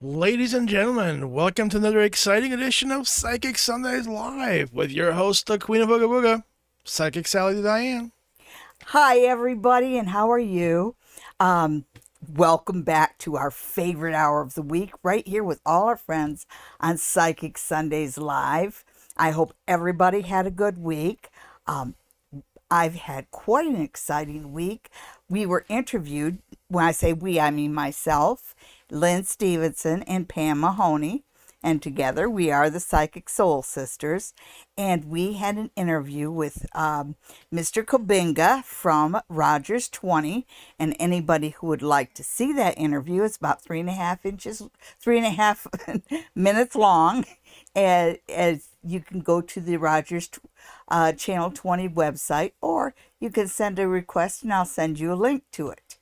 Ladies and gentlemen, welcome to another exciting edition of Psychic Sundays Live with your host, the Queen of Booga Booga, Psychic Sally Diane. Hi, everybody, and how are you? Um, Welcome back to our favorite hour of the week, right here with all our friends on Psychic Sundays Live. I hope everybody had a good week. Um, I've had quite an exciting week. We were interviewed, when I say we, I mean myself, Lynn Stevenson, and Pam Mahoney. And together we are the Psychic Soul Sisters. And we had an interview with Mr. Kobinga from Rogers 20. And anybody who would like to see that interview, it's about 3.5 inches, 3.5 minutes long. As you can go to the Rogers Channel 20 website, or you can send a request and I'll send you a link to it.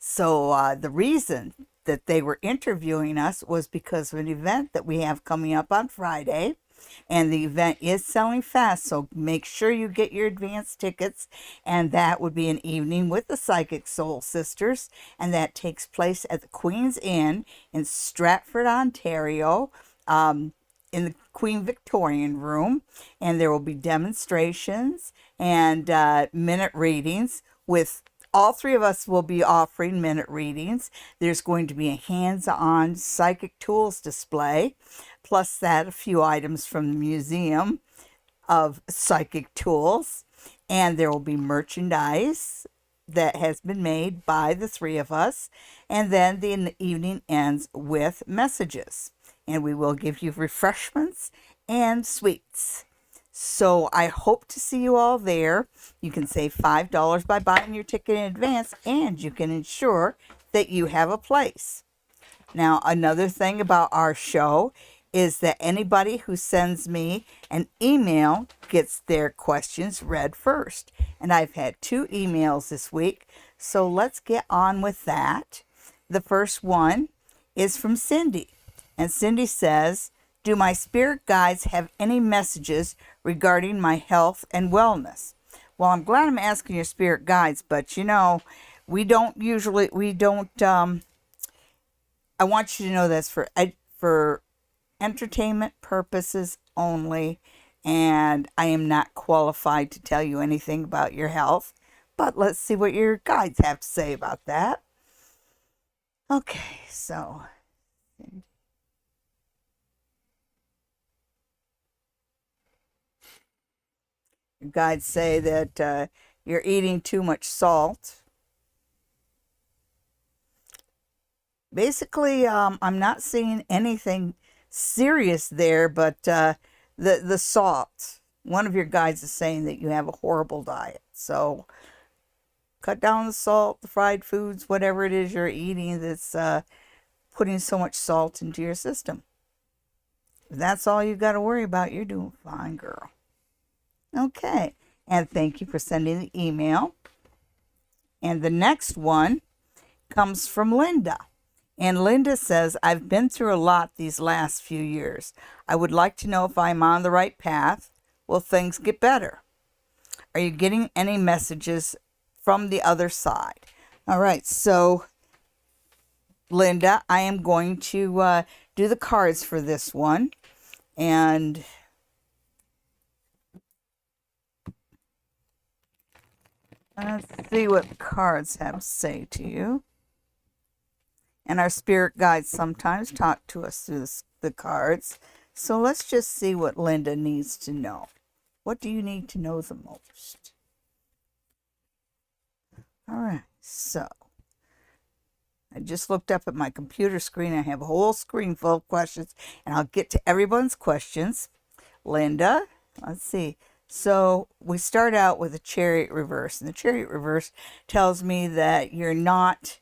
So the reason that they were interviewing us was because of an event that we have coming up on Friday. And the event is selling fast, so make sure you get your advance tickets. And that would be an evening with the Psychic Soul Sisters. And that takes place at the Queen's Inn in Stratford, Ontario, in the Queen Victorian Room. And there will be demonstrations and minute readings with all three of us will be offering minute readings. There's going to be a hands-on psychic tools display, plus that a few items from the Museum of Psychic Tools. And there will be merchandise that has been made by the three of us. And then the evening ends with messages. And we will give you refreshments and sweets. So I hope to see you all there. You can save $5 by buying your ticket in advance, and you can ensure that you have a place. Now, another thing about our show is that anybody who sends me an email gets their questions read first. And I've had 2 emails this week, so let's get on with that. The first one is from Cindy. And Cindy says, do my spirit guides have any messages regarding my health and wellness? Well, I'm glad I'm asking your spirit guides, but we don't, I want you to know that's for entertainment purposes only, and I am not qualified to tell you anything about your health, but let's see what your guides have to say about that. Okay, so guides say that you're eating too much salt. Basically, I'm not seeing anything serious there, but the salt. One of your guides is saying that you have a horrible diet. So cut down the salt, the fried foods, whatever it is you're eating that's putting so much salt into your system. If that's all you got to worry about, you're doing fine, girl. Okay, and thank you for sending the email. And the next one comes from Linda. And Linda says, I've been through a lot these last few years. I would like to know if I'm on the right path. Will things get better? Are you getting any messages from the other side? All right, so Linda, I am going to do the cards for this one. And let's see what cards have to say to you. And our spirit guides sometimes talk to us through the cards. So let's just see what Linda needs to know. What do you need to know the most? All right, so I just looked up at my computer screen. I have a whole screen full of questions, and I'll get to everyone's questions. Linda, let's see. So we start out with a Chariot reverse, and the Chariot reverse tells me that you're not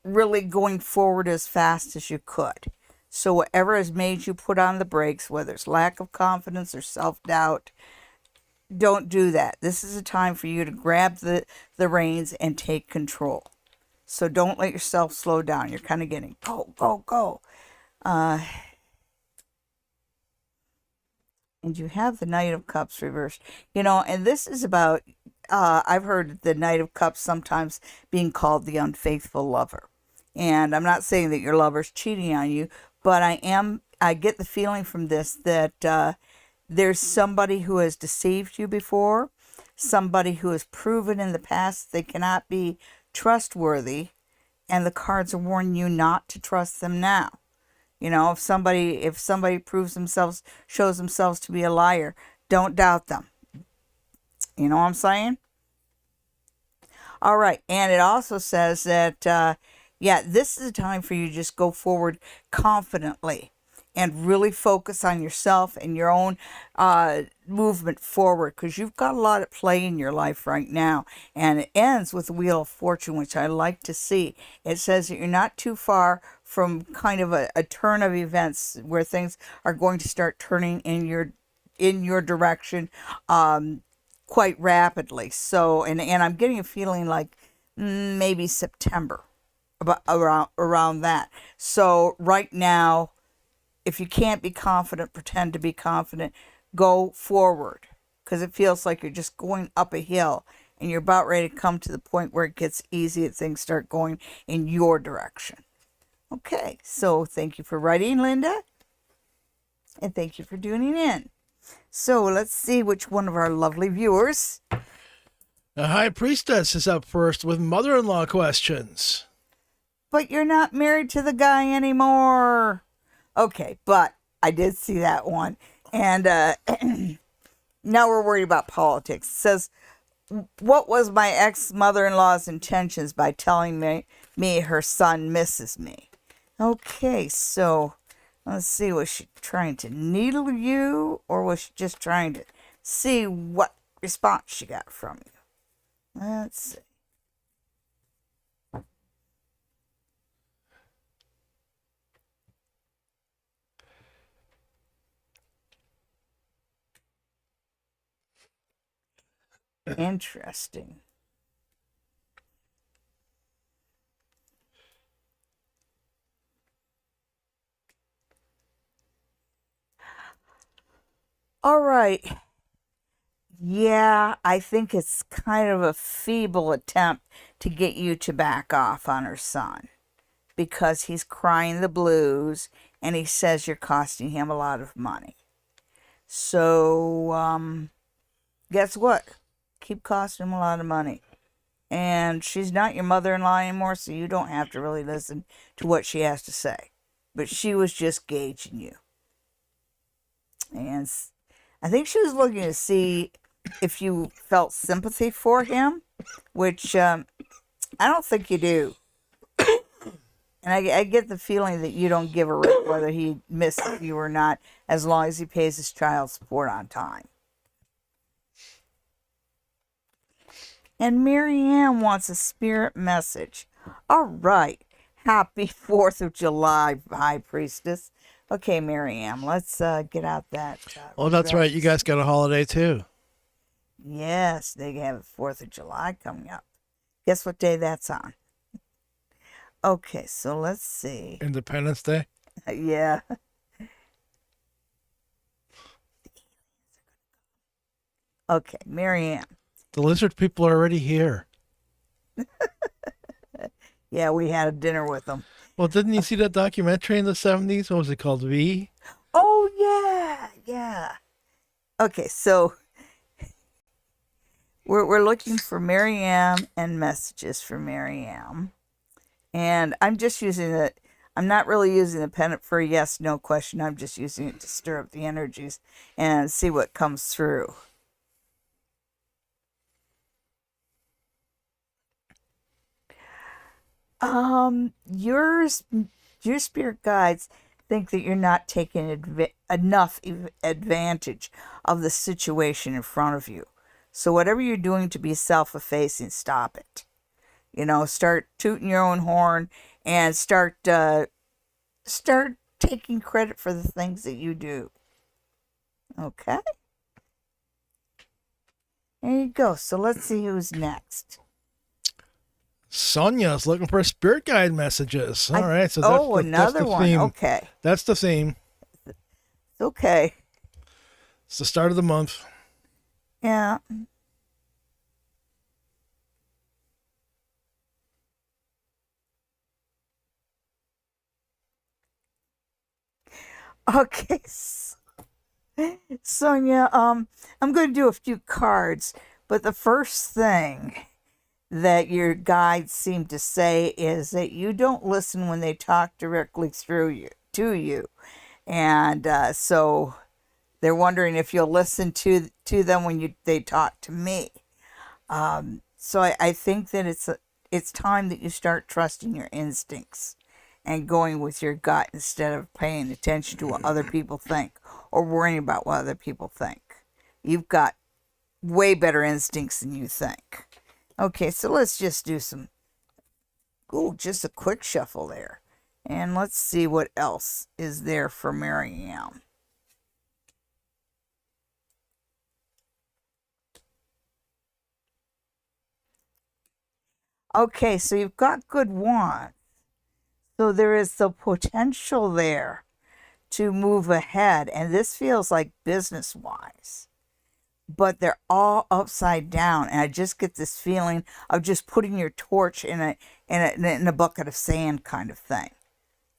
really going forward as fast as you could. So whatever has made you put on the brakes, whether it's lack of confidence or self-doubt, don't do that. This is a time for you to grab the reins and take control. So don't let yourself slow down. You're kind of getting go, go, go. And you have the Knight of Cups reversed. And this is about, I've heard the Knight of Cups sometimes being called the unfaithful lover. And I'm not saying that your lover's cheating on you, but I get the feeling from this that there's somebody who has deceived you before, somebody who has proven in the past they cannot be trustworthy, and the cards are warning you not to trust them now. If somebody shows themselves to be a liar, don't doubt them. You know what I'm saying? All right. And it also says that, this is a time for you to just go forward confidently and really focus on yourself and your own movement forward, because you've got a lot at play in your life right now. And it ends with the Wheel of Fortune, which I like to see. It says that you're not too far from kind of a turn of events where things are going to start turning in your direction quite rapidly. So, and I'm getting a feeling like maybe September, about around that. So right now, if you can't be confident, pretend to be confident. Go forward, because it feels like you're just going up a hill and you're about ready to come to the point where it gets easy and things start going in your direction. Okay, so thank you for writing, Linda, and thank you for tuning in. So let's see which one of our lovely viewers. The High Priestess is up first with mother-in-law questions. But you're not married to the guy anymore. Okay, but I did see that one. And now we're worried about politics. It says, what was my ex-mother-in-law's intentions by telling me her son misses me? Okay, so let's see. Was she trying to needle you, or was she just trying to see what response she got from you? Let's see. Interesting. All right. Yeah, I think it's kind of a feeble attempt to get you to back off on her son, because he's crying the blues and he says you're costing him a lot of money. So, guess what? Keep costing him a lot of money. And she's not your mother-in-law anymore, so you don't have to really listen to what she has to say. But she was just gauging you. And I think she was looking to see if you felt sympathy for him, which I don't think you do. And I get the feeling that you don't give a rip whether he misses you or not, as long as he pays his child support on time. And Marianne wants a spirit message. All right. Happy 4th of July, High Priestess. Okay, Marianne, let's get out that. Oh, that's right. You guys got a holiday too. Yes, they have the 4th of July coming up. Guess what day that's on? Okay, so let's see. Independence Day? Yeah. Okay, Marianne. The lizard people are already here. Yeah, we had a dinner with them. Well, didn't you see that documentary in the 70s? What was it called? V? Oh, yeah. Okay, so we're looking for Marianne and messages for Marianne. And I'm just using it. I'm not really using the pennant for a yes/no question. I'm just using it to stir up the energies and see what comes through. Your spirit guides think that you're not taking enough advantage of the situation in front of you. So whatever you're doing to be self-effacing, stop it. Start tooting your own horn and start taking credit for the things that you do. Okay? There you go. So let's see who's next. Sonia's looking for spirit guide messages. All right, so another that's the one. theme. Okay. That's the theme. Okay. It's the start of the month. Yeah. Okay, Sonia, I'm going to do a few cards, but the first thing that your guides seem to say is that you don't listen when they talk directly through you to you, and so they're wondering if you'll listen to them when they talk to me. So I think that it's time that you start trusting your instincts and going with your gut instead of paying attention to what other people think or worrying about what other people think. You've got way better instincts than you think. Okay, so let's just do just a quick shuffle there. And let's see what else is there for Marianne. Okay, so you've got good wands. So there is the potential there to move ahead. And this feels like business wise. But they're all upside down. And I just get this feeling of just putting your torch in a bucket of sand kind of thing.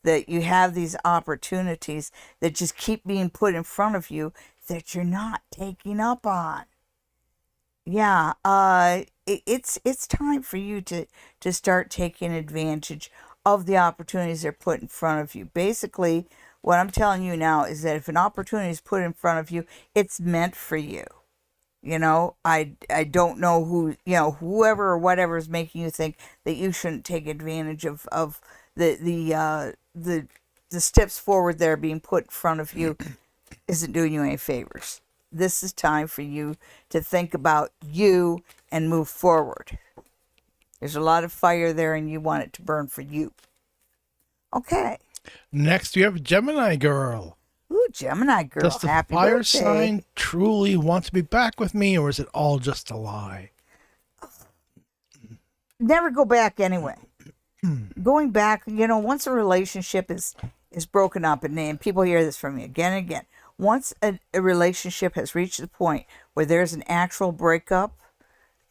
That you have these opportunities that just keep being put in front of you that you're not taking up on. Yeah, it's time for you to start taking advantage of the opportunities they're put in front of you. Basically, what I'm telling you now is that if an opportunity is put in front of you, it's meant for you. I don't know whoever or whatever is making you think that you shouldn't take advantage of the steps forward that are being put in front of you isn't doing you any favors. This is time for you to think about you and move forward. There's a lot of fire there and you want it to burn for you. Okay. Next, we have Gemini Girl. Ooh, Gemini Girl. Does the Happy fire birthday. sign truly want to be back with me, or is it all just a lie? Never go back anyway. Going back, once a relationship is broken up, and people hear this from me again and again. Once a relationship has reached the point where there's an actual breakup,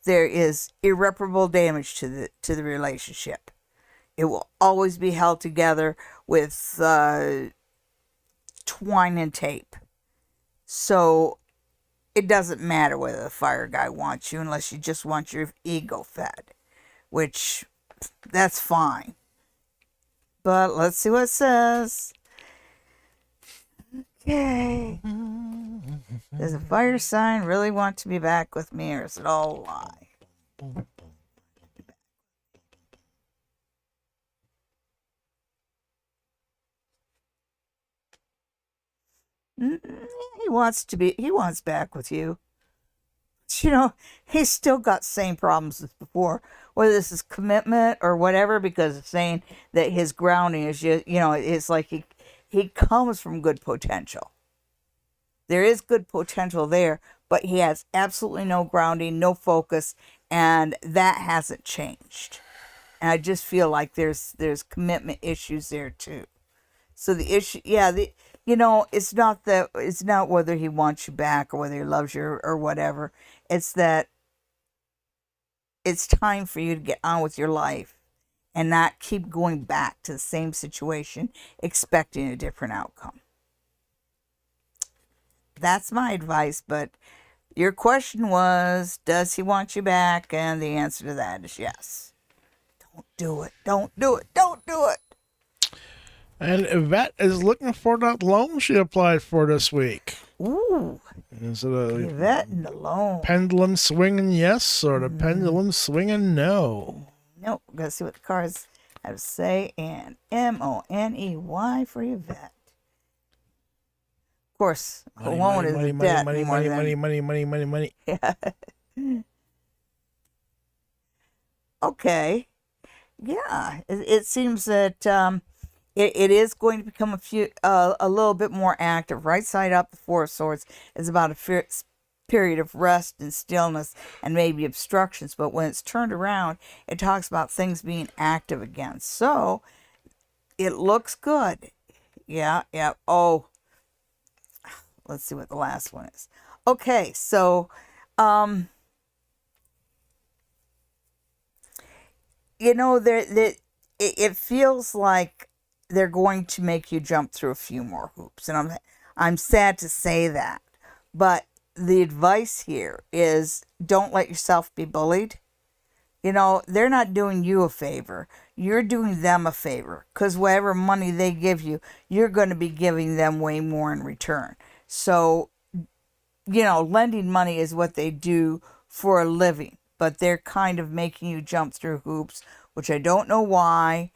there is irreparable damage to the relationship. It will always be held together with twine and tape. So it doesn't matter whether the fire guy wants you unless you just want your ego fed, which that's fine. But let's see what it says. Okay. Does a fire sign really want to be back with me, or is it all a lie? He wants back with you. He's still got same problems as before, whether this is commitment or whatever, because it's saying that his grounding is just, it's like he comes from good potential. There is good potential there, but he has absolutely no grounding, no focus, and that hasn't changed. And I just feel like there's commitment issues there too. So the issue, it's not whether he wants you back or whether he loves you or whatever. It's that it's time for you to get on with your life and not keep going back to the same situation expecting a different outcome. That's my advice, but your question was, does he want you back? And the answer to that is yes. Don't do it. Don't do it. Don't do it. And Yvette is looking for that loan she applied for this week. Ooh. Is it a Yvette and the loan. pendulum swinging yes or the pendulum swinging no? Nope. We're going to see what the cards have to say. And Money for Yvette. Of course, the loan is money, debt. money, more money, than... money. Yeah. Okay. Yeah. It seems that it is going to become a little bit more active. Right side up, the Four of Swords is about a period of rest and stillness and maybe obstructions. But when it's turned around, it talks about things being active again. So it looks good. Yeah. Oh, let's see what the last one is. Okay, so it feels like they're going to make you jump through a few more hoops. And I'm sad to say that. But the advice here is don't let yourself be bullied. You know, they're not doing you a favor. You're doing them a favor, because whatever money they give you, you're going to be giving them way more in return. So, you know, lending money is what they do for a living, but they're kind of making you jump through hoops, which I don't know why.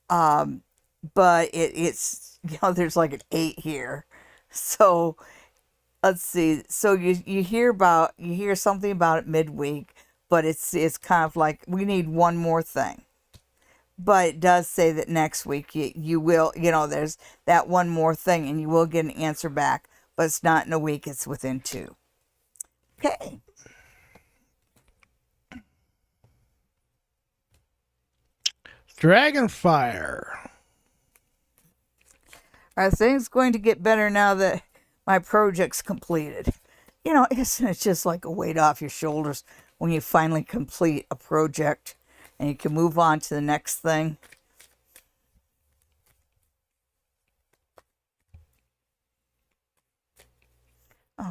But it's, you know, there's like an 8 here. So let's see. So you hear something about it midweek, but it's kind of like we need one more thing. But it does say that next week you will, you know, there's that one more thing and you will get an answer back, but it's not in a week, it's within 2. Okay. Dragonfire. Are things going to get better now that my project's completed? You know, isn't it just like a weight off your shoulders when you finally complete a project and you can move on to the next thing?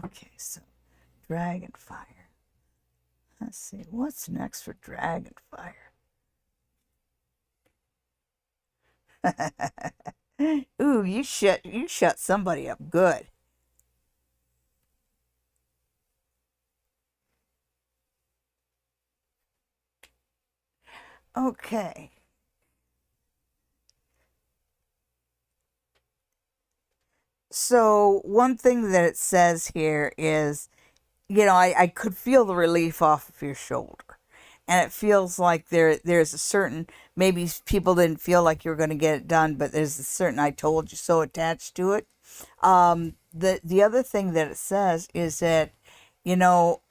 Okay, so Dragonfire. Let's see, what's next for Dragonfire? Ooh, you shut somebody up good. Okay. So one thing that it says here is, you know, I could feel the relief off of your shoulder. And it feels like there's a certain, maybe people didn't feel like you were going to get it done, but there's a certain I told you so attached to it. The other thing that it says is that, you know,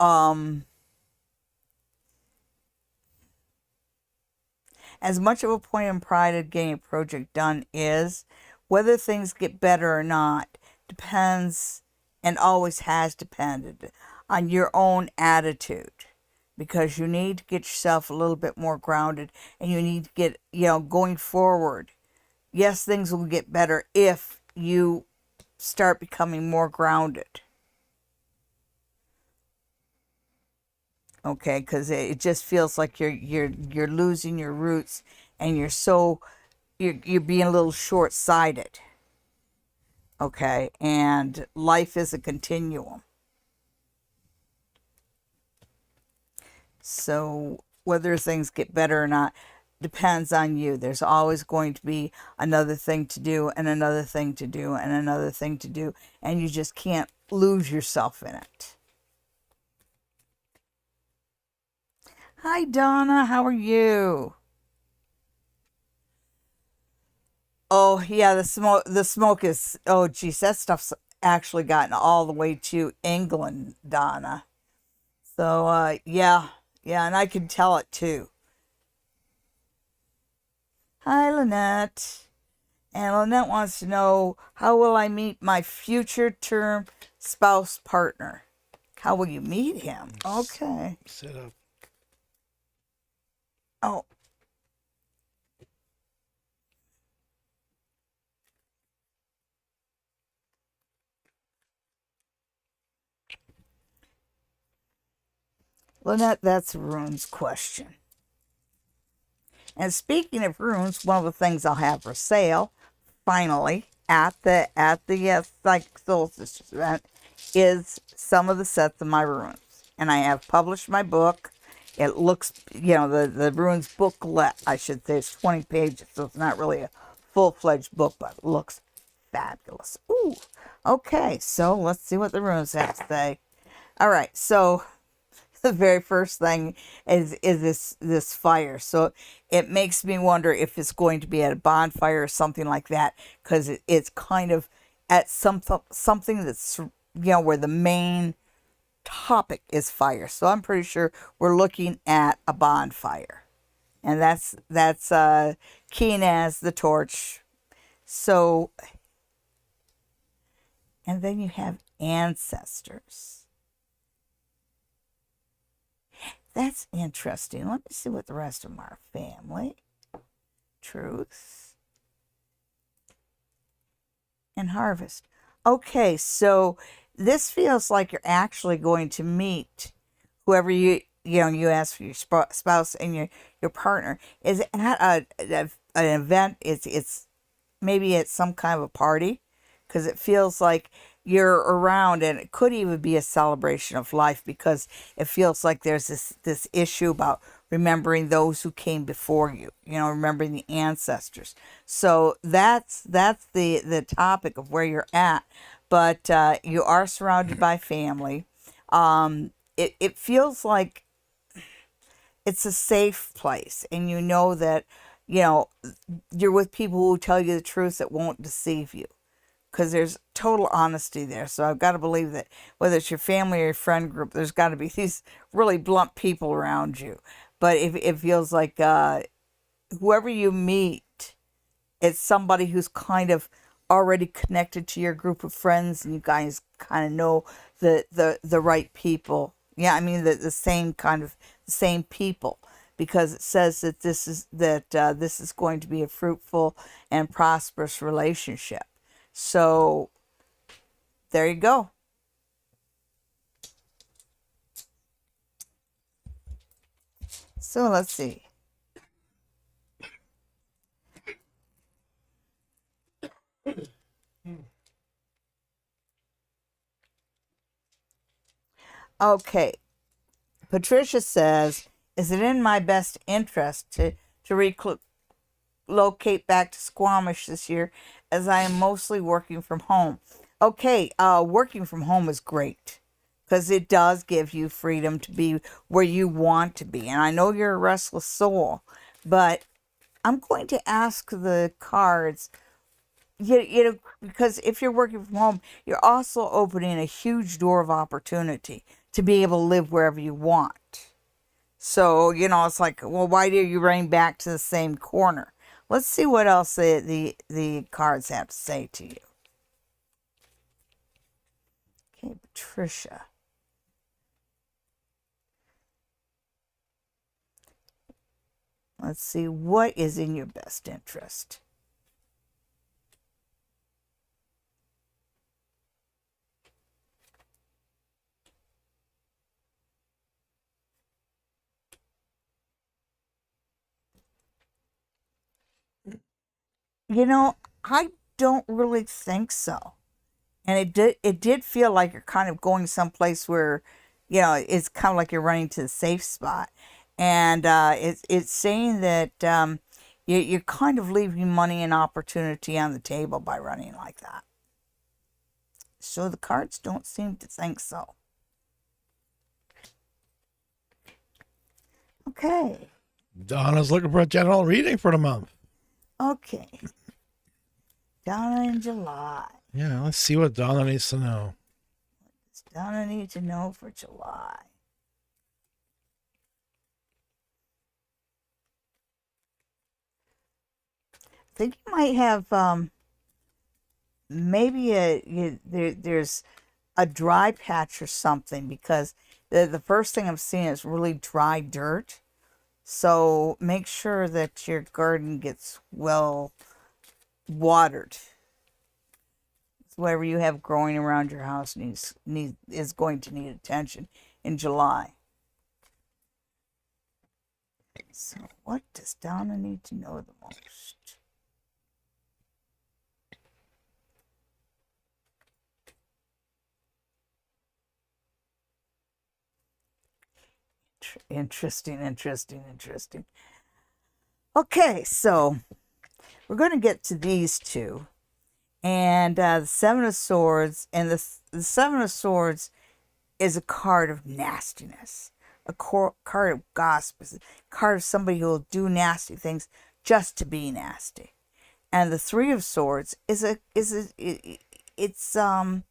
as much of a point of pride of getting a project done is, whether things get better or not depends, and always has depended, on your own attitude. Because you need to get yourself a little bit more grounded, and you need to get, you know, going forward. Yes, things will get better if you start becoming more grounded. Okay, because it just feels like you're losing your roots, and you're being a little short-sighted. Okay, and life is a continuum. So whether things get better or not depends on you. There's always going to be another thing to do, and another thing to do, and another thing to do, and you just can't lose yourself in it. Hi, Donna. How are you? Oh, yeah, the smoke is, oh, geez, that stuff's actually gotten all the way to England, Donna. So, yeah, yeah, and I can tell it too. Hi, Lynette. And Lynette wants to know, how will I meet my future term spouse partner? How will you meet him? Okay. Set up. Oh, Lynette, that's Rune's question. And speaking of runes, one of the things I'll have for sale, finally, at the Psychic Solstice event, is some of the sets of my runes. And I have published my book. It looks, you know, the runes booklet, I should say, is 20 pages, so it's not really a full-fledged book, but it looks fabulous. Ooh, okay, so let's see what the runes have to say. All right, so the very first thing is this fire. So it makes me wonder if it's going to be at a bonfire or something like that, because it's kind of at something that's, you know, where the main topic is fire. So I'm pretty sure we're looking at a bonfire, and that's keen as the torch. So, and then you have ancestors. That's interesting. Let me see what the rest of them are. Family, truth, and harvest. Okay, so this feels like you're actually going to meet whoever you ask for your spouse and your partner is at an event. It's maybe at some kind of a party, because it feels like you're around, and it could even be a celebration of life, because it feels like there's this issue about remembering those who came before you, remembering the ancestors. So that's the topic of where you're at. But you are surrounded by family. It feels like it's a safe place, and you know that you're with people who tell you the truth, that won't deceive you, because there's total honesty there. So I've got to believe that whether it's your family or your friend group, there's got to be these really blunt people around you. But it feels like whoever you meet, it's somebody who's kind of already connected to your group of friends, and you guys kind of know the right people. Yeah, I mean the same people, because it says that this is going to be a fruitful and prosperous relationship. So there you go. So let's see. Okay. Patricia says, is it in my best interest to relocate back to Squamish this year, as I am mostly working from home? Okay, working from home is great, because it does give you freedom to be where you want to be. And I know you're a restless soul, but I'm going to ask the cards, because if you're working from home, you're also opening a huge door of opportunity to be able to live wherever you want. So, it's like, well, why do you running back to the same corner? Let's see what else the cards have to say to you. Okay, Patricia. Let's see what is in your best interest. I don't really think so. And it did feel like you're kind of going someplace where, it's kind of like you're running to the safe spot. And it's saying that you're kind of leaving money and opportunity on the table by running like that. So the cards don't seem to think so. Okay. Donna's looking for a general reading for the month. Okay. Donna in July. Yeah, let's see what Donna needs to know. What does Donna need to know for July? I think you might have maybe there's a dry patch or something, because the first thing I'm seeing is really dry dirt. So make sure that your garden gets well watered. Whatever you have growing around your house is going to need attention in July. So what does Donna need to know the most? Interesting. Okay, so we're going to get to these two. And the Seven of Swords, and the Seven of Swords is a card of nastiness, a card of gossip, a card of somebody who will do nasty things just to be nasty. And the Three of Swords is it's a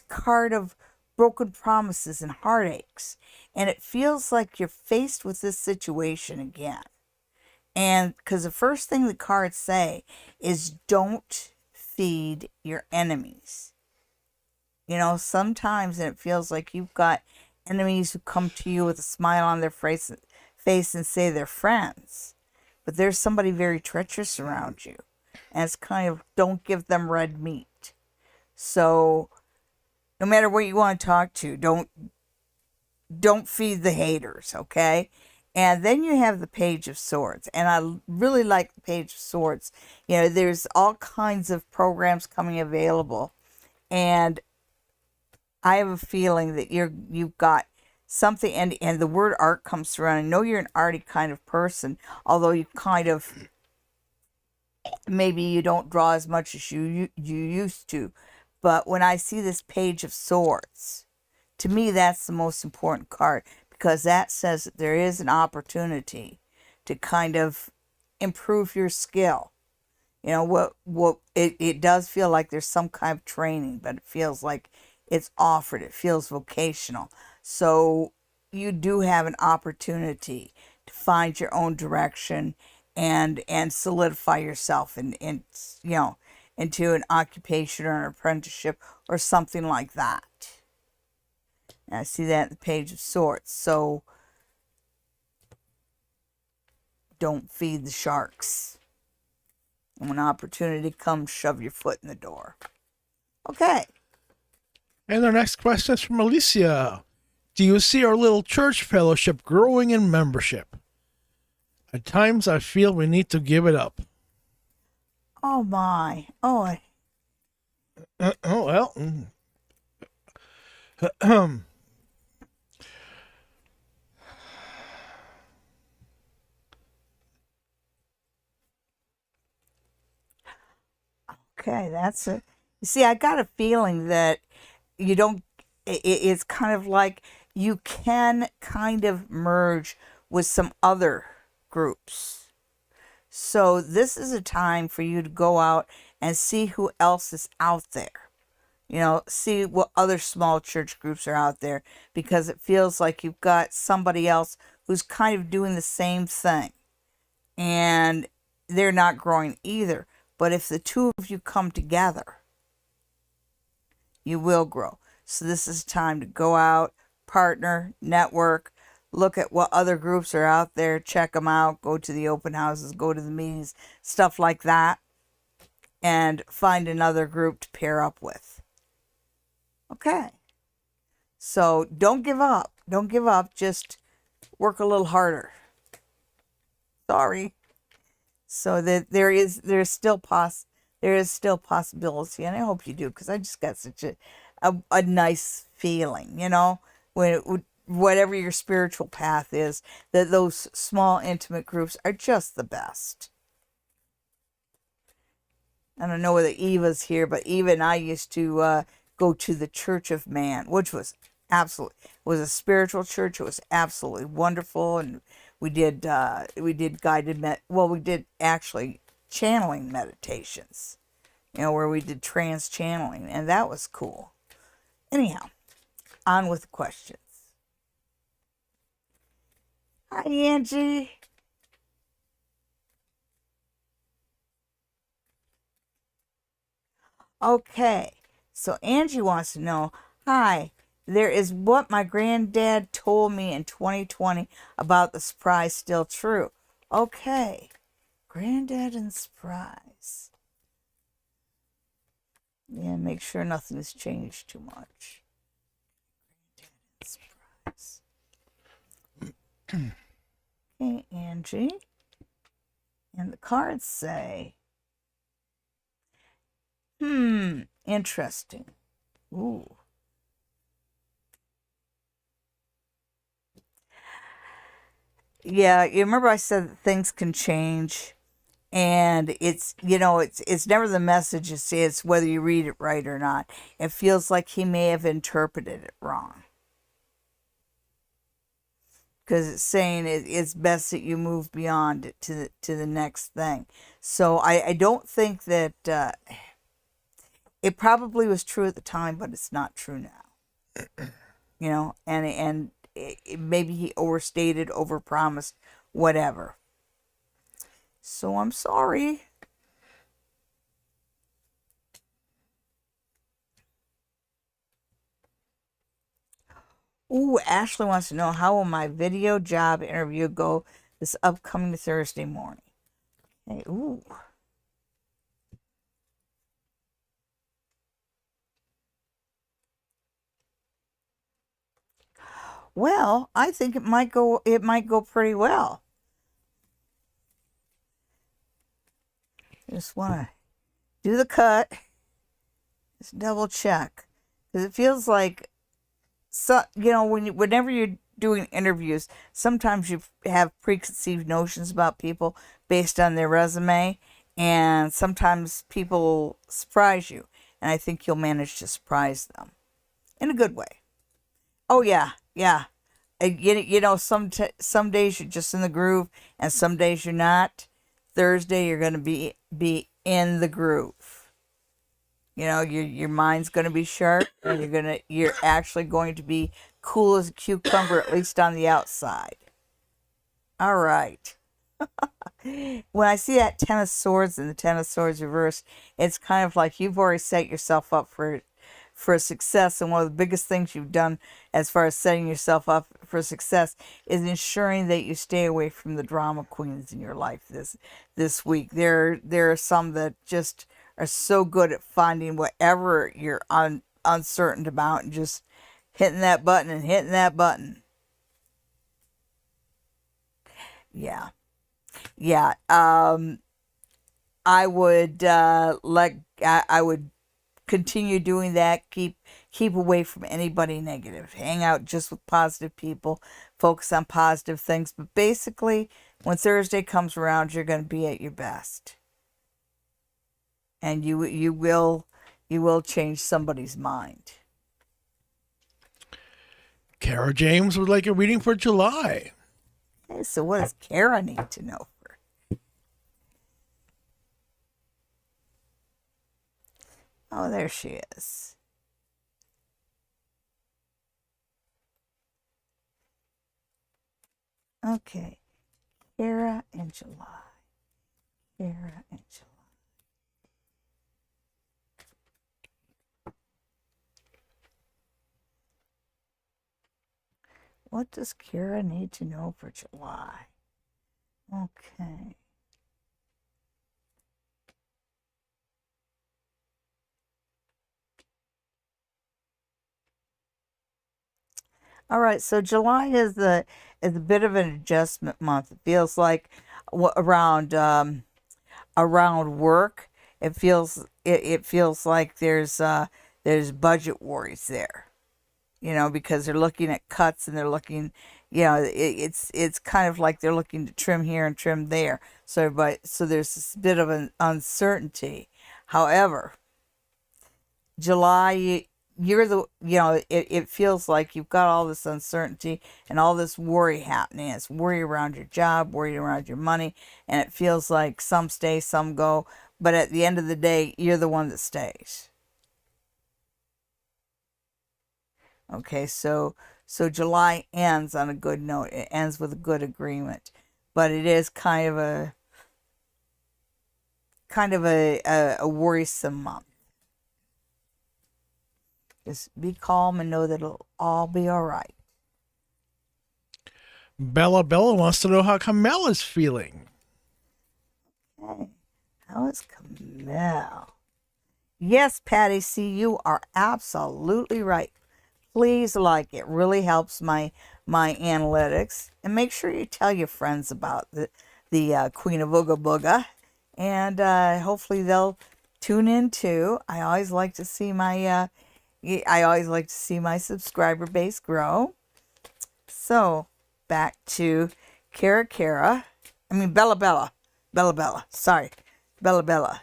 card of broken promises and heartaches. And it feels like you're faced with this situation again. And because the first thing the cards say is don't feed your enemies. Sometimes it feels like you've got enemies who come to you with a smile on their face and say they're friends. But there's somebody very treacherous around you. And it's kind of, don't give them red meat. So no matter what you want to talk to, don't feed the haters, okay? And then you have the Page of Swords, and I really like the Page of Swords. You know, there's all kinds of programs coming available, and I have a feeling that you've got something, and the word art comes through. And I know you're an arty kind of person, although you kind of, maybe you don't draw as much as you used to. But when I see this Page of Swords, to me that's the most important card, because that says that there is an opportunity to kind of improve your skill. You know, it does feel like there's some kind of training, but it feels like it's offered. It feels vocational. So you do have an opportunity to find your own direction and solidify yourself in you know, into an occupation or an apprenticeship or something like that. And I see that in the Page of Swords. So don't feed the sharks. And when opportunity comes, shove your foot in the door. Okay. And our next question is from Alicia. Do you see our little church fellowship growing in membership? At times I feel we need to give it up. Oh my. Oh. Oh, well. Okay, that's it. You see, I got a feeling that you don't, it's kind of like you can kind of merge with some other groups. So this is a time for you to go out and see who else is out there. You know, see what other small church groups are out there, because it feels like you've got somebody else who's kind of doing the same thing. And they're not growing either. But if the two of you come together, you will grow. So this is time to go out, partner, network, look at what other groups are out there, check them out, go to the open houses, go to the meetings, stuff like that, and find another group to pair up with. Okay. So don't give up. Don't give up. Just work a little harder. Sorry. So that there is still possibility, and I hope you do, because I just got such a nice feeling, you know, when whatever your spiritual path is, that those small intimate groups are just the best. I don't know whether Eva's here, but Eva and I used to go to the Church of Man, which was a spiritual church. It was absolutely wonderful, and we did guided we did actually channeling meditations, you know, where we did trance channeling, and that was cool. Anyhow, on with the questions. Hi, Angie. Okay, so Angie wants to know, hi, there is what my granddad told me in 2020 about the surprise still true. Okay, granddad and surprise. Yeah, make sure nothing has changed too much. Granddad and surprise. Okay, Angie. And the cards say, interesting. Ooh. Yeah, you remember I said that things can change, and it's, you know, it's never the message, it's whether you read it right or not. It feels like he may have interpreted it wrong, because it's saying it's best that you move beyond it to the next thing. So I don't think that it probably was true at the time, but it's not true now. You know, and maybe he overstated, overpromised, whatever. So I'm sorry. Ooh, Ashley wants to know, how will my video job interview go this upcoming Thursday morning? Hey, ooh. Well, I think it might go. It might go pretty well. Just want to do the cut. Just double check because it feels like whenever you're doing interviews, sometimes you have preconceived notions about people based on their resume, and sometimes people surprise you, and I think you'll manage to surprise them in a good way. Oh yeah, yeah. Some days you're just in the groove, and some days you're not. Thursday you're gonna be in the groove. Your mind's gonna be sharp, and you're actually going to be cool as a cucumber, at least on the outside. All right. When I see that Ten of Swords and the Ten of Swords reversed, it's kind of like you've already set yourself up for success. And one of the biggest things you've done as far as setting yourself up for success is ensuring that you stay away from the drama queens in your life this week. There are some that just are so good at finding whatever you're uncertain about and just hitting that button and hitting that button. Yeah. Yeah. I would I would continue doing that. Keep away from anybody negative. Hang out just with positive people. Focus on positive things. But basically, when Thursday comes around, you're going to be at your best, and you will change somebody's mind. Kara James would like a reading for July. Okay, so what does Kara need to know for? Oh, there she is. Okay, Kara and July. Kara and July. What does Kara need to know for July? Okay. All right, so July is a bit of an adjustment month. It feels like around work, it feels like there's budget worries there. Because they're looking at cuts and they're looking, it's kind of like they're looking to trim here and trim there. So there's this bit of an uncertainty. However, July, it feels like you've got all this uncertainty and all this worry happening. It's worry around your job, worry around your money, and it feels like some stay, some go. But at the end of the day, you're the one that stays. Okay, so July ends on a good note. It ends with a good agreement, but it is kind of a worrisome month. Just be calm and know that it'll all be all right. Bella wants to know how Camille is feeling. Okay, how is Camille? Yes, Patty C, you are absolutely right. Please like it. Really helps my analytics. And make sure you tell your friends about the Queen of Ooga Booga. And hopefully they'll tune in too. I always like to see my subscriber base grow. So back to Bella. Sorry, Bella.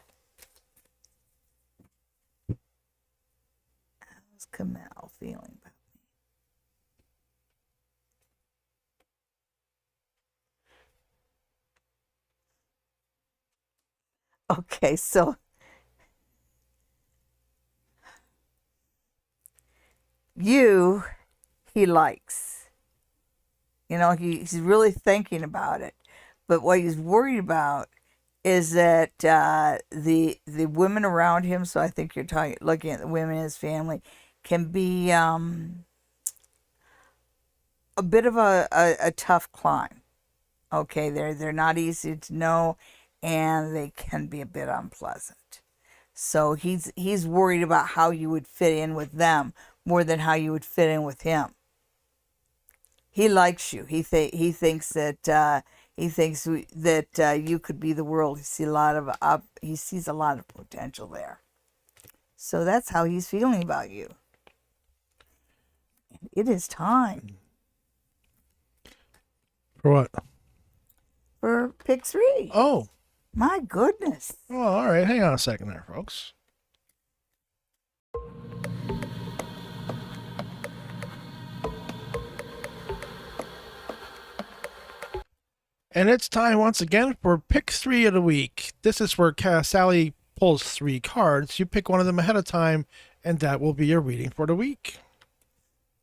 How's Camille feeling? Okay, so he likes. He's really thinking about it. But what he's worried about is that the women around him, so I think you're looking at the women in his family, can be a bit of a tough climb. Okay, they're not easy to know, and they can be a bit unpleasant. So he's worried about how you would fit in with them more than how you would fit in with him. he likes you. He thinks that you could be the world. He sees a lot of potential there. So that's how he's feeling about you. It is time For what? for pick 3. Oh. My goodness. Oh, all right. Hang on a second there, folks. And it's time once again for pick 3 of the week. This is where Sally pulls 3 cards. You pick one of them ahead of time, and that will be your reading for the week.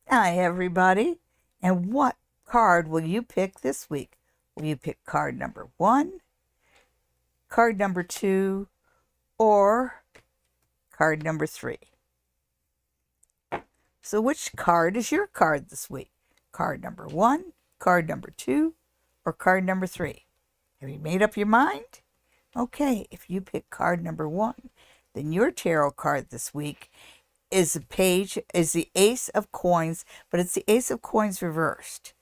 Hi, everybody. And what card will you pick this week? Will you pick card number 1, card number 2, or card number 3? So which card is your card this week? Card number 1, card number 2, or card number 3? Have you made up your mind? Okay, if you pick card number 1, then your tarot card this week is the Ace of Coins, but it's the Ace of Coins reversed.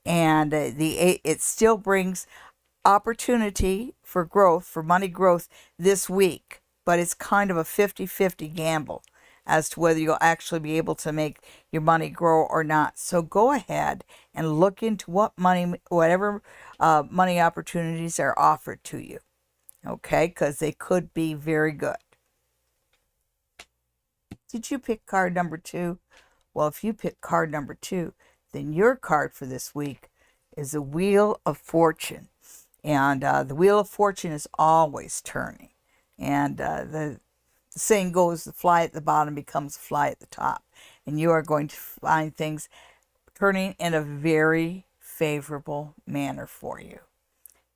And it still brings opportunity for growth, for money growth this week, but it's kind of a 50-50 gamble as to whether you'll actually be able to make your money grow or not. So go ahead and look into whatever money opportunities are offered to you, okay? Because they could be very good. Did you pick card number 2? Well, if you pick card number 2, then your card for this week is the Wheel of Fortune. And the Wheel of Fortune is always turning. And the saying goes, the fly at the bottom becomes a fly at the top. And you are going to find things turning in a very favorable manner for you,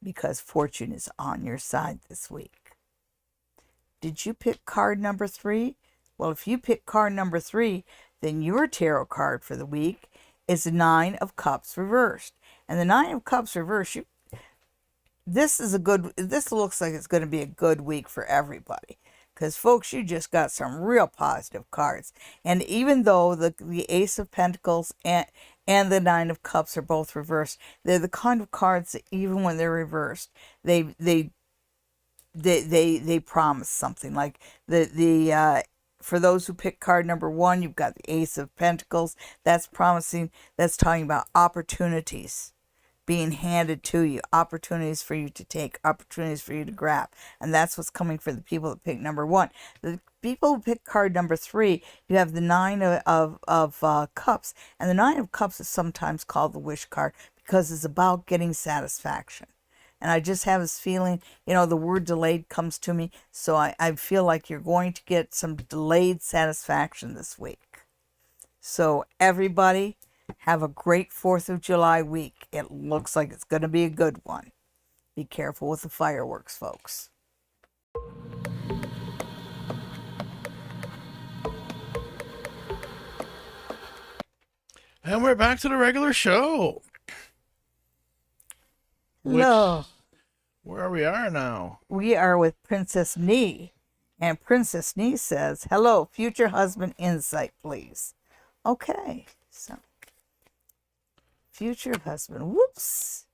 because fortune is on your side this week. Did you pick card number 3? Well, if you pick card number 3, then your tarot card for the week is the 9 of Cups reversed. And the 9 of Cups reversed, this looks like it's going to be a good week for everybody. Because, folks, you just got some real positive cards. And even though the Ace of Pentacles and the 9 of Cups are both reversed, they're the kind of cards that even when they're reversed, they promise something. Like for those who pick card number 1, you've got the Ace of Pentacles. That's promising. That's talking about opportunities being handed to you, opportunities for you to take, opportunities for you to grab. And that's what's coming for the people that pick number 1. The people who pick card number 3, you have the 9 of Cups. And the 9 of Cups is sometimes called the wish card because it's about getting satisfaction. And I just have this feeling, the word delayed comes to me. So I feel like you're going to get some delayed satisfaction this week. So everybody, have a great 4th of July week. It looks like it's going to be a good one. Be careful with the fireworks, folks. And we're back to the regular show. Hello. Where we are now. We are with Princess Nee. And Princess Nee says, hello, future husband insight, please. Okay, so future husband. Whoops.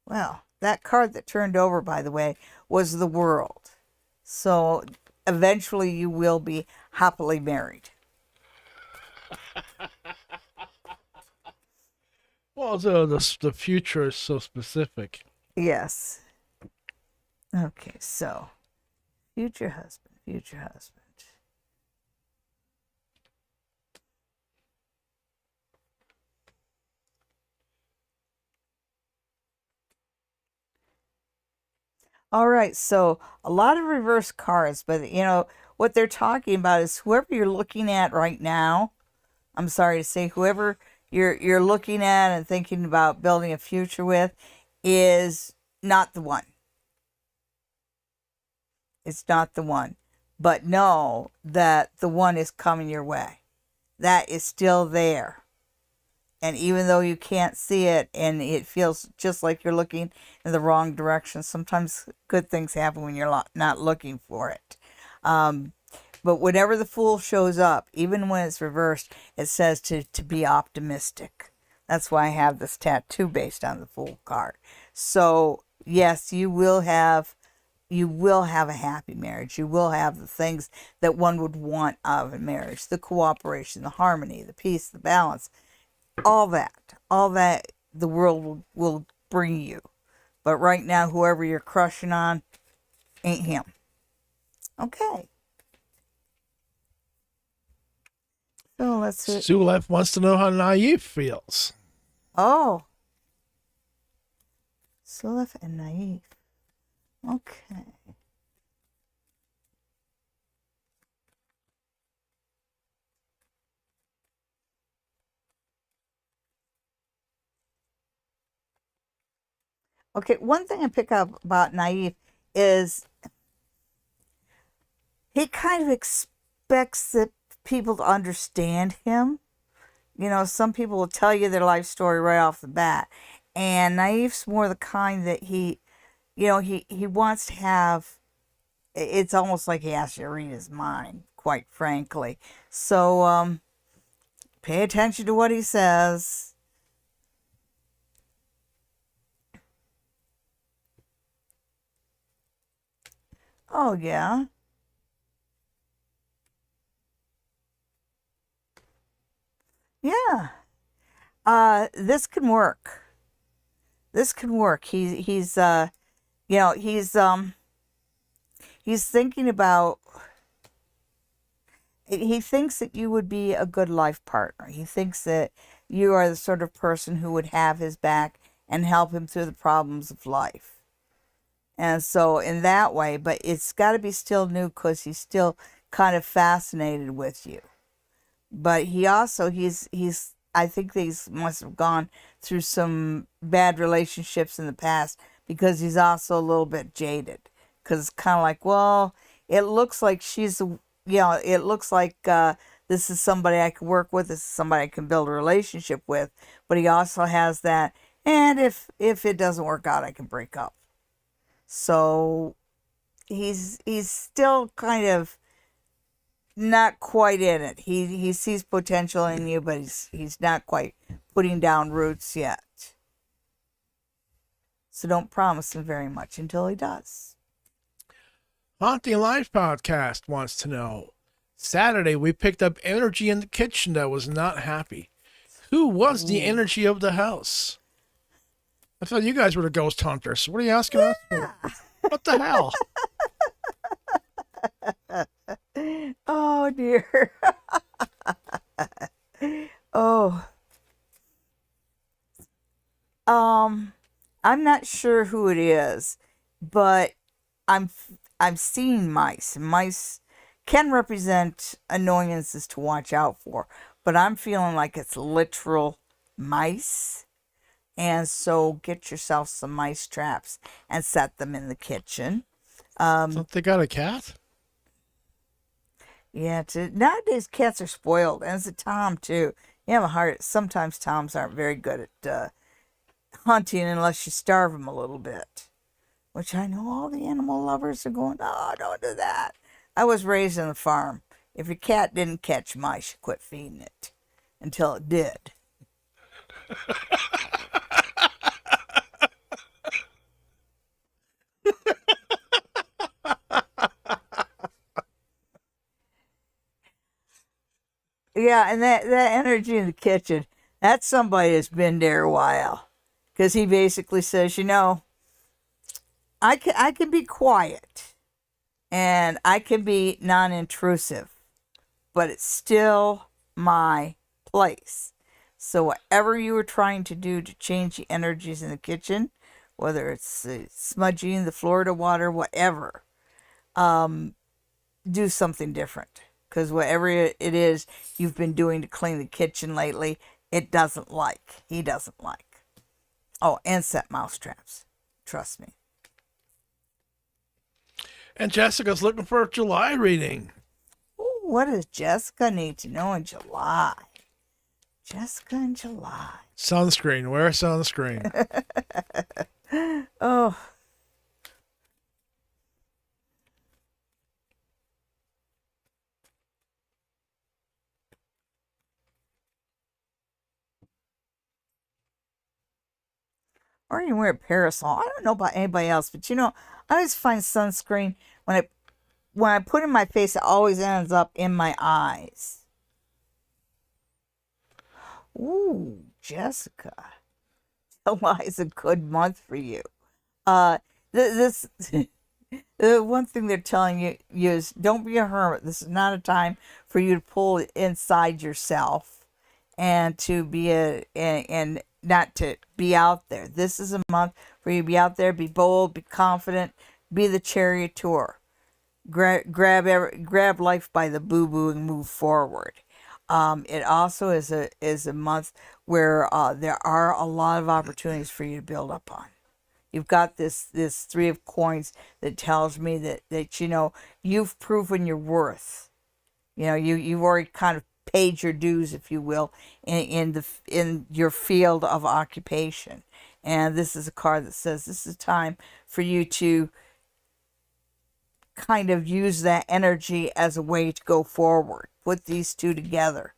Well, that card that turned over, by the way, was the World. So eventually you will be happily married. Well, the future is so specific. Yes. Okay, so future husband, future husband. All right, so a lot of reverse cards, but what they're talking about is whoever you're looking at right now. I'm sorry to say, whoever you're looking at and thinking about building a future with is not the one. It's not the one. But know that the one is coming your way. That is still there. And even though you can't see it and it feels just like you're looking in the wrong direction, sometimes good things happen when you're not looking for it. But whenever the Fool shows up, even when it's reversed, it says to be optimistic. That's why I have this tattoo based on the Fool card. So yes, you will have a happy marriage. You will have the things that one would want out of a marriage: the cooperation, the harmony, the peace, the balance, all that the world will bring you. But right now, whoever you're crushing on ain't him. Okay. So let's see. Sue F wants to know how naive feels. Oh. Sulif and Naive. Okay. Okay, one thing I pick up about Naive is he kind of expects that people to understand him. You know, some people will tell you their life story right off the bat. And Naive's more the kind that he wants to have, it's almost like he has to read his mind, quite frankly. So, pay attention to what he says. Oh, yeah. Yeah. This can work. This can work. You know, he's thinking about, he thinks that you would be a good life partner. He thinks that you are the sort of person who would have his back and help him through the problems of life. And so in that way, but it's got to be still new because he's still kind of fascinated with you. But he also, I think these must have gone through some bad relationships in the past because he's also a little bit jaded. Because it's kind of like, well, it looks like it looks like this is somebody I can work with, this is somebody I can build a relationship with. But he also has that, and if it doesn't work out, I can break up. So he's still kind of not quite in it. He sees potential in you, but he's not quite putting down roots yet. So don't promise him very much until he does. Haunting Life Podcast wants to know. Saturday, we picked up energy in the kitchen that was not happy. Who was the energy of the house? I thought you guys were the ghost hunters. What are you asking us for? What the hell? Oh, dear. Oh. I'm not sure who it is, but I'm seeing mice. Mice can represent annoyances to watch out for, but I'm feeling like it's literal mice. And so get yourself some mice traps and set them in the kitchen. Don't they got a cat? Yeah, nowadays cats are spoiled, and it's a tom too. You have a hard. Sometimes toms aren't very good at hunting unless you starve them a little bit. Which I know all the animal lovers are going, oh, don't do that. I was raised on the farm. If your cat didn't catch mice, you quit feeding it until it did. Yeah, and that energy in the kitchen, that's somebody that's been there a while. Because he basically says, I can be quiet and I can be non-intrusive, but it's still my place. So whatever you were trying to do to change the energies in the kitchen, whether it's smudging the floor to water, whatever, do something different. Because whatever it is you've been doing to clean the kitchen lately, he doesn't like. Oh, and set mouse traps. Trust me. And Jessica's looking for a July reading. Ooh, what does Jessica need to know in July? Jessica in July. Sunscreen. Wear sunscreen. Oh. or you can wear a parasol. I don't know about anybody else, but I always find sunscreen when I put it in my face, it always ends up in my eyes. Ooh, Jessica. July is a good month for you. This the one thing they're telling you is don't be a hermit. This is not a time for you to pull inside yourself and to be and not to be out there. This is a month for you to be out there, be bold, be confident, be the charioteer. Grab life by the boo boo and move forward. It also is a month where there are a lot of opportunities for you to build up on. You've got this Three of Coins that tells me that you've proven your worth. You've already kind of paid your dues, if you will, in your field of occupation. And this is a card that says this is time for you to kind of use that energy as a way to go forward. Put these two together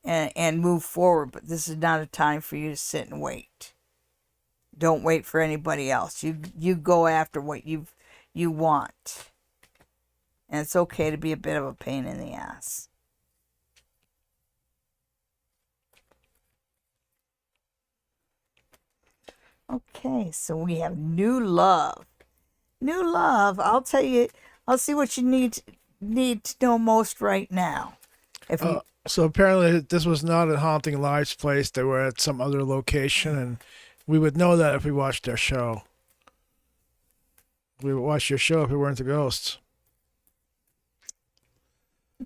and move forward. But this is not a time for you to sit and wait. Don't wait for anybody else. You go after what you want. And it's okay to be a bit of a pain in the ass. Okay, so we have new love. New love. I'll tell you. I'll see what you need to know most right now. So apparently this was not at Haunting Live's place. They were at some other location, and we would know that if we watched their show. We would watch your show if we weren't the ghosts.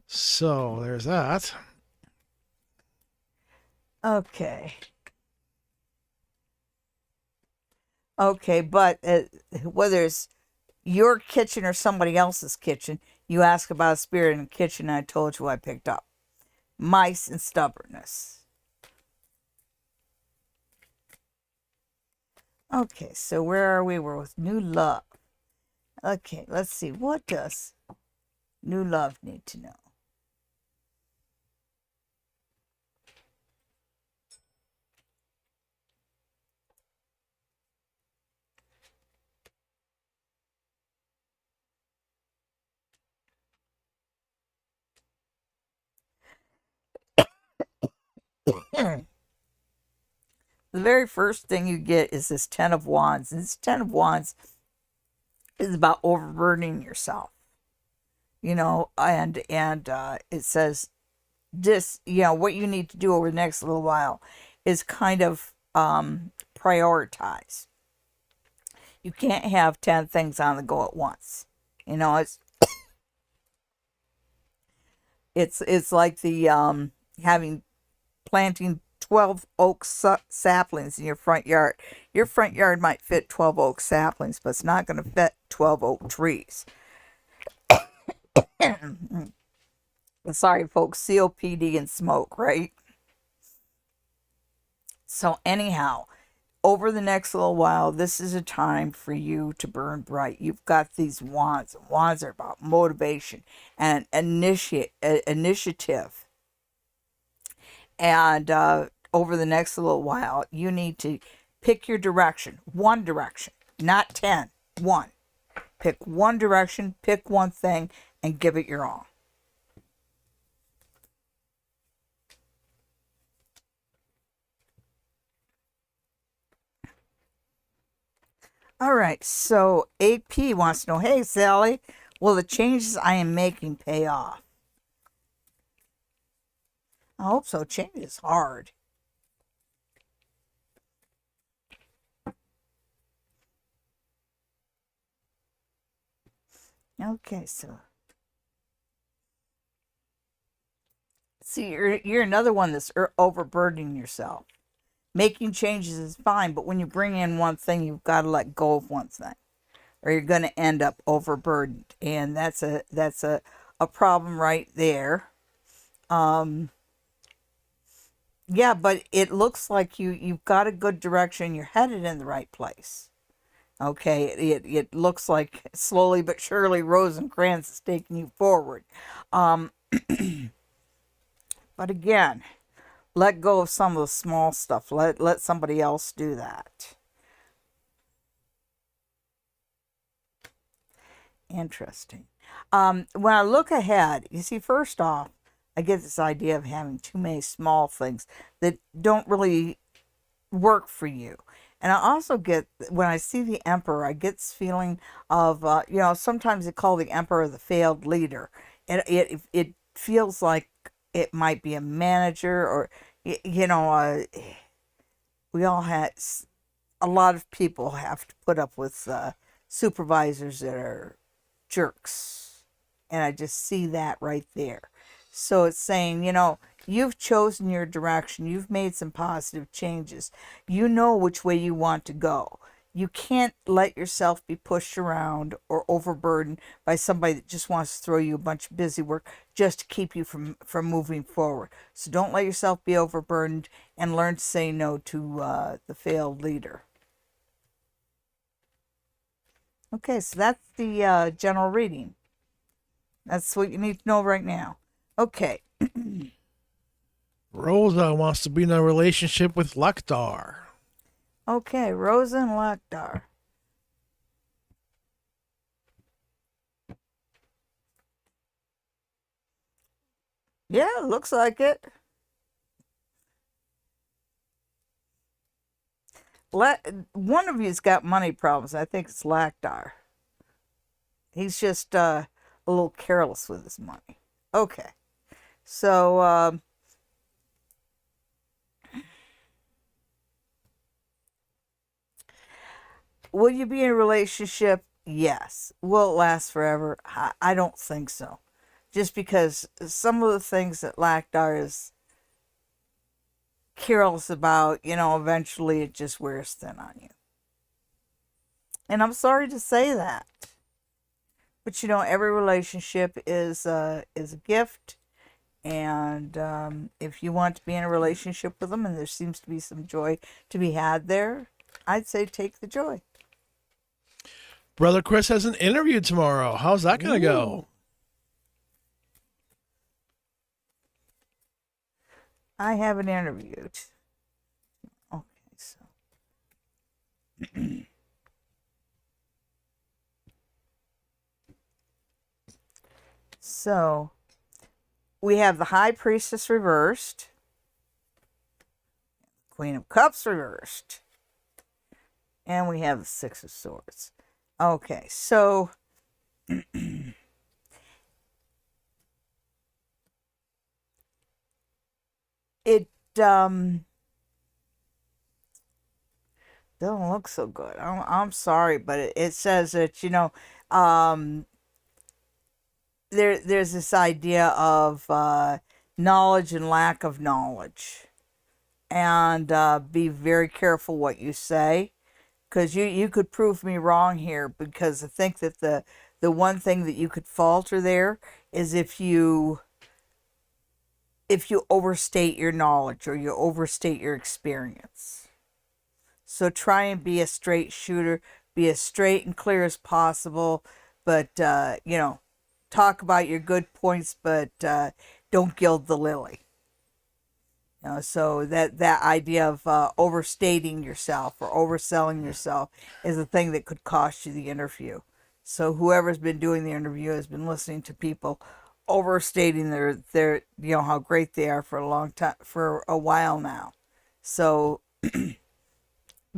So there's that. Okay. Okay, but whether it's your kitchen or somebody else's kitchen, you ask about a spirit in the kitchen, and I told you I picked up mice and stubbornness. Okay, so where are we? We're with new love. Okay, let's see. What does new love need to know? The very first thing you get is this Ten of Wands. And this Ten of Wands is about overburdening yourself. And it says this, what you need to do over the next little while is kind of prioritize. You can't have 10 things on the go at once. It's like the planting 12 oak saplings in your front yard. Your front yard might fit 12 oak saplings, but it's not going to fit 12 oak trees. Sorry, folks, COPD and smoke, right? So anyhow, over the next little while, this is a time for you to burn bright. You've got these wands. Wands are about motivation and initiative. And over the next little while, you need to pick your direction. One direction, not 10. One. Pick one direction, pick one thing, and give it your all. All right, so AP wants to know, hey, Sally, will the changes I am making pay off? I hope so. Change is hard. Okay, so see, you're another one that's overburdening yourself. Making changes is fine, but when you bring in one thing, you've got to let go of one thing, or you're going to end up overburdened, and that's a problem right there. Yeah, but it looks like you've got a good direction. You're headed in the right place. Okay, it looks like slowly but surely Rosencrantz is taking you forward. But again, let go of some of the small stuff. Let somebody else do that. Interesting. When I look ahead, you see, first off, I get this idea of having too many small things that don't really work for you. And I also get, when I see the emperor, I get this feeling of, sometimes they call the emperor the failed leader. It feels like it might be a manager or, we all had, a lot of people have to put up with supervisors that are jerks. And I just see that right there. So it's saying, you've chosen your direction. You've made some positive changes. You know which way you want to go. You can't let yourself be pushed around or overburdened by somebody that just wants to throw you a bunch of busy work just to keep you from moving forward. So don't let yourself be overburdened and learn to say no to the failed leader. Okay, so that's the general reading. That's what you need to know right now. Okay. Rosa wants to be in a relationship with Lekdar. Okay, Rosa and Lakdar. Yeah, looks like it. One of you's got money problems. I think it's Lakdar. He's just a little careless with his money. Okay. So, will you be in a relationship? Yes. Will it last forever? I don't think so. Just because some of the things that Lakdar is careless about, eventually it just wears thin on you. And I'm sorry to say that. But every relationship is a gift. And if you want to be in a relationship with them and there seems to be some joy to be had there, I'd say take the joy. Brother Chris has an interview tomorrow. How's that going to go? I haven't interviewed. Okay, so. So, we have the High Priestess reversed, Queen of Cups reversed, and we have the Six of Swords. Okay, so it doesn't look so good. I'm sorry, but it says that there's this idea of knowledge and lack of knowledge, and be very careful what you say, because you could prove me wrong here, because I think that the one thing that you could falter there is if you overstate your knowledge or you overstate your experience. So try and be a straight shooter, be as straight and clear as possible, but talk about your good points, but don't gild the lily. So that idea of overstating yourself or overselling yourself is a thing that could cost you the interview. So whoever's been doing the interview has been listening to people overstating their how great they are for a long time, for a while now. So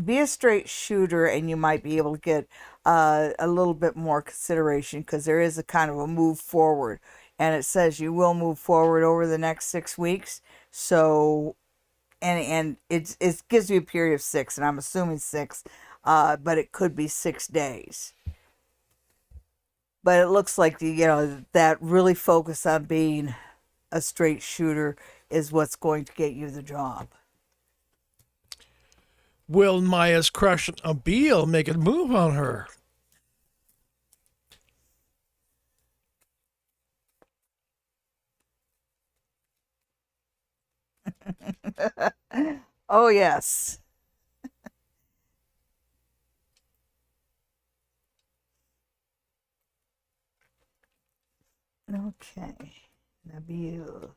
be a straight shooter and you might be able to get a little bit more consideration, because there is a kind of a move forward, and it says you will move forward over the next 6 weeks. So and it gives you a period of 6, and I'm assuming 6, but it could be 6 days. But it looks like that really focus on being a straight shooter is what's going to get you the job. Will Maya's crush Abil make a move on her? Oh, yes. Okay. Nabil.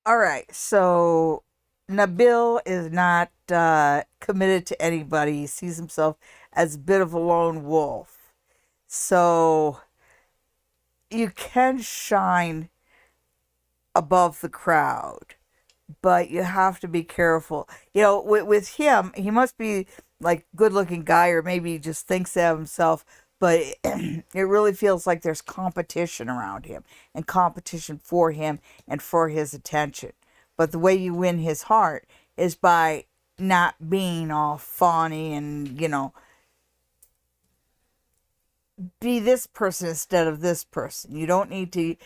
All right, so Nabil is not committed to anybody. He sees himself as a bit of a lone wolf. So you can shine above the crowd, but you have to be careful. With him, he must be like good looking guy, or maybe he just thinks that of himself, but it really feels like there's competition around him and competition for him and for his attention. But the way you win his heart is by not being all fawny and, be this person instead of this person. You don't need to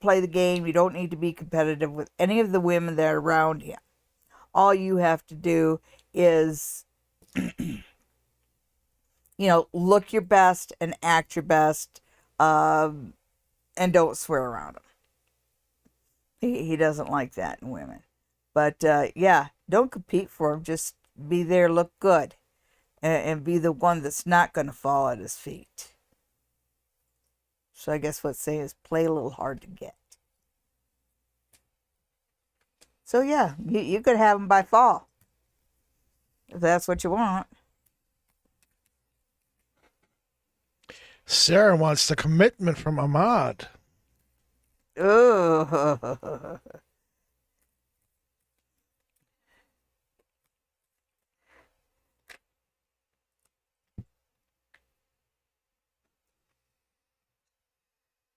play the game. You don't need to be competitive with any of the women that are around him. All you have to do is, look your best and act your best, and don't swear around him. He doesn't like that in women. But yeah, don't compete for him. Just be there, look good, and be the one that's not going to fall at his feet. So I guess what's saying is play a little hard to get. So yeah, you could have him by fall, if that's what you want. Sarah wants the commitment from Ahmad. Oh,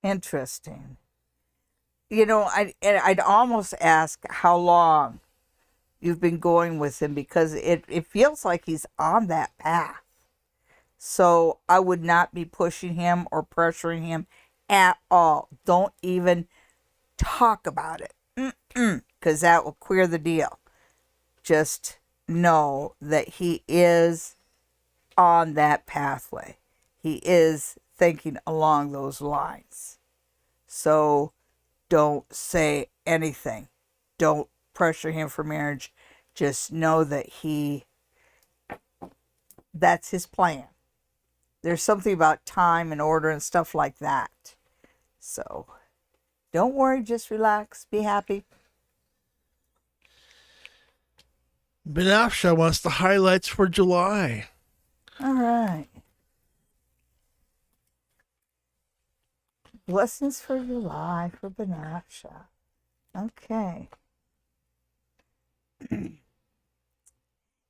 interesting. I'd almost ask how long you've been going with him, because it feels like he's on that path. So I would not be pushing him or pressuring him at all. Don't even talk about it, because that will queer the deal. Just know that he is on that pathway. He is thinking along those lines. So don't say anything. Don't pressure him for marriage. Just know that that's his plan. There's something about time and order and stuff like that. So don't worry, just relax, be happy. Benafsha wants the highlights for July. All right. Blessings for July for Benafsha. Okay.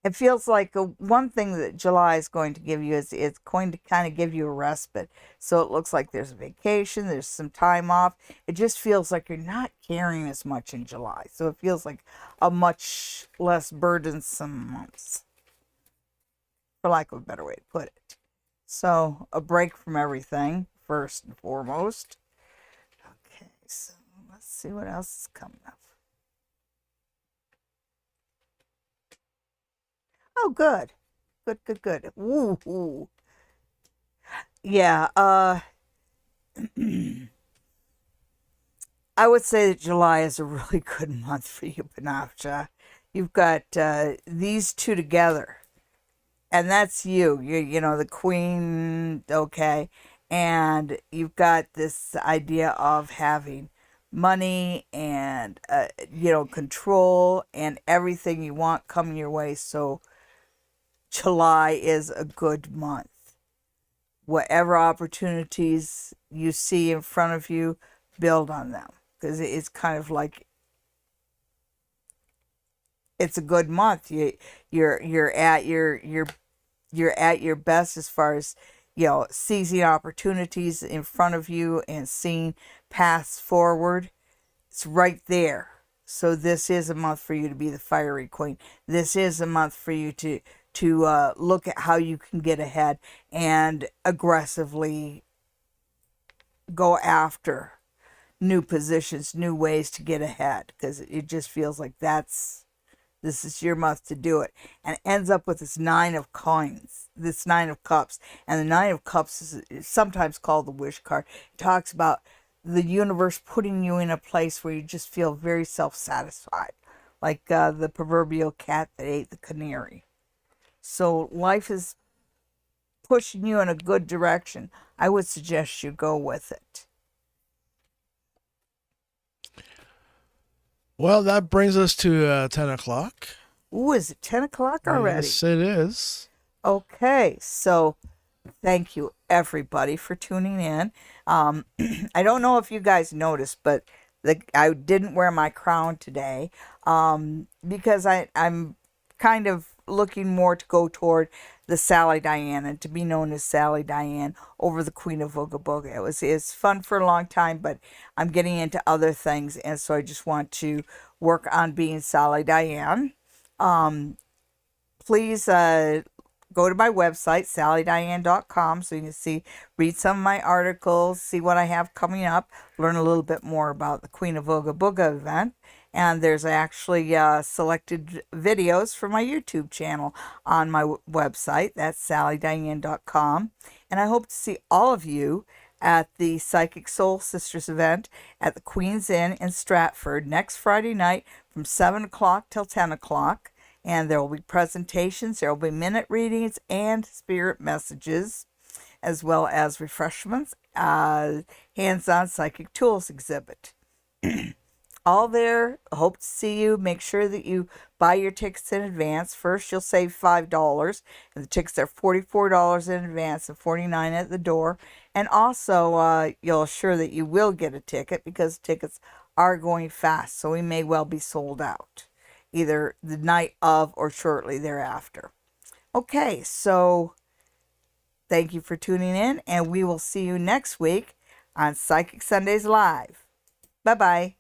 It feels like one thing that July is going to give you is it's going to kind of give you a respite. So it looks like there's a vacation, there's some time off. It just feels like you're not carrying as much in July. So it feels like a much less burdensome month, for lack of a better way to put it. So a break from everything, first and foremost. Okay, so let's see what else is coming up. Oh, good. Good. Ooh. Yeah, I would say that July is a really good month for you, Benafsha. You've got these two together, and that's you. You the queen, okay? And you've got this idea of having money and, control and everything you want coming your way. So July is a good month. Whatever opportunities you see in front of you, build on them, because it's kind of like it's a good month. You're at your best as far as seizing opportunities in front of you and seeing paths forward. It's right there. So this is a month for you to be the fiery queen. This is a month for you to look at how you can get ahead and aggressively go after new positions, new ways to get ahead, because it just feels like this is your month to do it. And it ends up with this 9 of coins, this 9 of cups. And the 9 of cups is sometimes called the wish card. It talks about the universe putting you in a place where you just feel very self-satisfied, like the proverbial cat that ate the canary. So life is pushing you in a good direction. I would suggest you go with it. Well, that brings us to 10 o'clock. Ooh, is it 10 o'clock already? Yes, it is. Okay, so thank you everybody for tuning in. I don't know if you guys noticed, but I didn't wear my crown today because I'm kind of looking more to go toward the Sally Diane and to be known as Sally Diane over the Queen of Ooga Booga. It's fun for a long time, but I'm getting into other things, and so I just want to work on being Sally Diane. Please go to my website, sallydiane.com, so you can read some of my articles, see what I have coming up, learn a little bit more about the Queen of Ooga Booga event. And there's actually selected videos for my YouTube channel on my website. That's sallydiane.com. And I hope to see all of you at the Psychic Soul Sisters event at the Queen's Inn in Stratford next Friday night from 7 o'clock till 10 o'clock. And there will be presentations, there will be minute readings and spirit messages, as well as refreshments, hands-on psychic tools exhibit. All there. Hope to see you. Make sure that you buy your tickets in advance. First, you'll save $5, and the tickets are $44 in advance and $49 at the door. And also, you'll assure that you will get a ticket because tickets are going fast, so we may well be sold out, either the night of or shortly thereafter. Okay, so thank you for tuning in, and we will see you next week on Psychic Sundays Live. Bye-bye.